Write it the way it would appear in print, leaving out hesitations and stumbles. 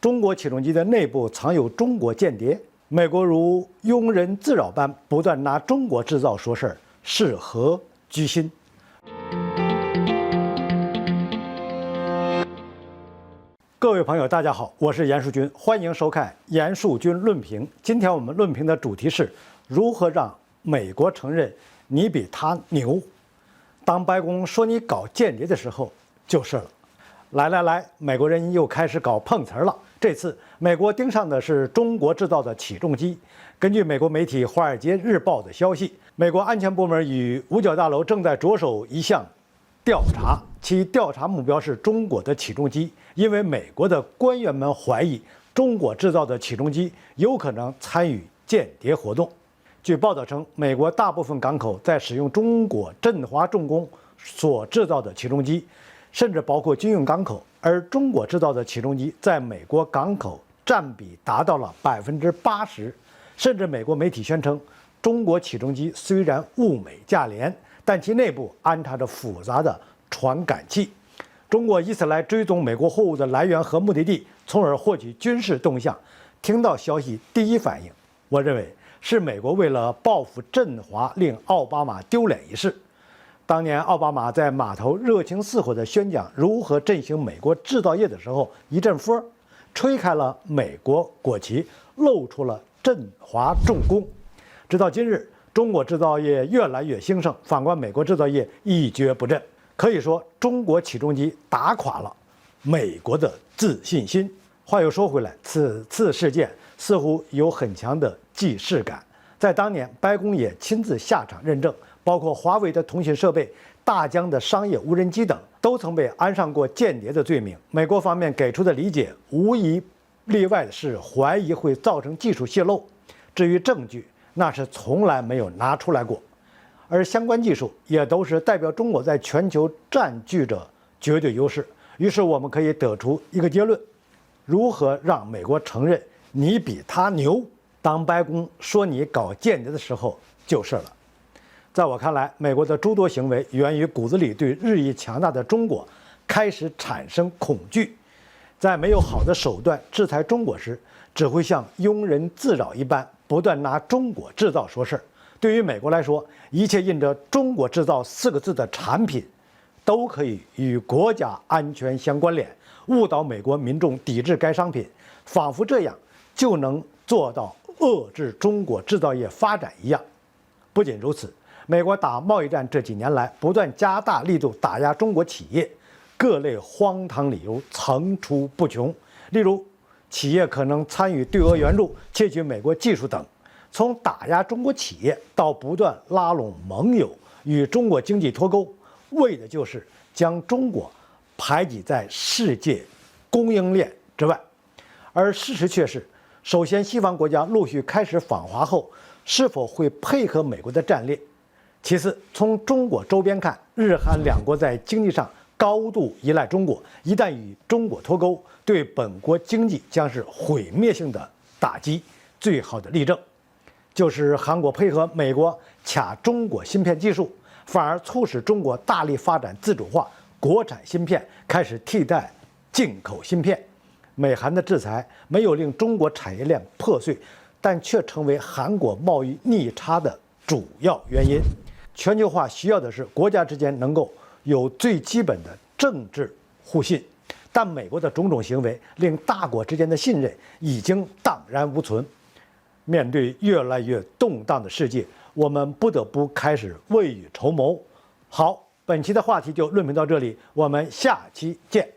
中国起重机的内部藏有中国间谍，美国如庸人自扰般不断拿中国制造说事儿，是何居心？各位朋友，大家好，我是严树军，欢迎收看严树军论评。今天我们论评的主题是如何让美国承认你比他牛。当白宫说你搞间谍的时候，就是了。来，美国人又开始搞碰瓷儿了。这次美国盯上的是中国制造的起重机。根据美国媒体《华尔街日报》的消息，美国安全部门与五角大楼正在着手一项调查，其调查目标是中国的起重机，因为美国的官员们怀疑中国制造的起重机有可能参与间谍活动。据报道称，美国大部分港口在使用中国振华重工所制造的起重机，甚至包括军用港口，而中国制造的起重机在美国港口占比达到了80%，甚至美国媒体宣称，中国起重机虽然物美价廉，但其内部安插着复杂的传感器。中国以此来追踪美国货物的来源和目的地，从而获取军事动向。听到消息第一反应，我认为是美国为了报复振华令奥巴马丢脸一事。当年奥巴马在码头热情似火地宣讲如何振兴美国制造业的时候，一阵风吹开了美国国旗，露出了振华重工。直到今日，中国制造业越来越兴盛，反观美国制造业一蹶不振。可以说，中国起重机打垮了美国的自信心。话又说回来，此次事件似乎有很强的既视感。在当年，白宫也亲自下场认证，包括华为的通讯设备、大疆的商业无人机等，都曾被安上过间谍的罪名。美国方面给出的理解，无一例外的是怀疑会造成技术泄露。至于证据，那是从来没有拿出来过，而相关技术也都是代表中国在全球占据着绝对优势。于是我们可以得出一个结论：如何让美国承认你比他牛？当白宫说你搞间谍的时候，就是了。在我看来，美国的诸多行为源于骨子里对日益强大的中国开始产生恐惧，在没有好的手段制裁中国时，只会像庸人自扰一般，不断拿中国制造说事儿。对于美国来说，一切印着中国制造4个字的产品，都可以与国家安全相关联，误导美国民众抵制该商品，仿佛这样就能做到遏制中国制造业发展一样。不仅如此，美国打贸易战这几年来，不断加大力度打压中国企业，各类荒唐理由层出不穷。例如，企业可能参与对俄援助、窃取美国技术等。从打压中国企业到不断拉拢盟友与中国经济脱钩，为的就是将中国排挤在世界供应链之外。而事实却是，首先西方国家陆续开始访华后，是否会配合美国的战略？其次，从中国周边看，日韩两国在经济上高度依赖中国，一旦与中国脱钩，对本国经济将是毁灭性的打击。最好的例证就是韩国配合美国卡中国芯片技术，反而促使中国大力发展自主化，国产芯片开始替代进口芯片。美韩的制裁没有令中国产业链破碎，但却成为韩国贸易逆差的主要原因。全球化需要的是国家之间能够有最基本的政治互信，但美国的种种行为令大国之间的信任已经荡然无存。面对越来越动荡的世界，我们不得不开始未雨绸缪。好，本期的话题就论评到这里，我们下期见。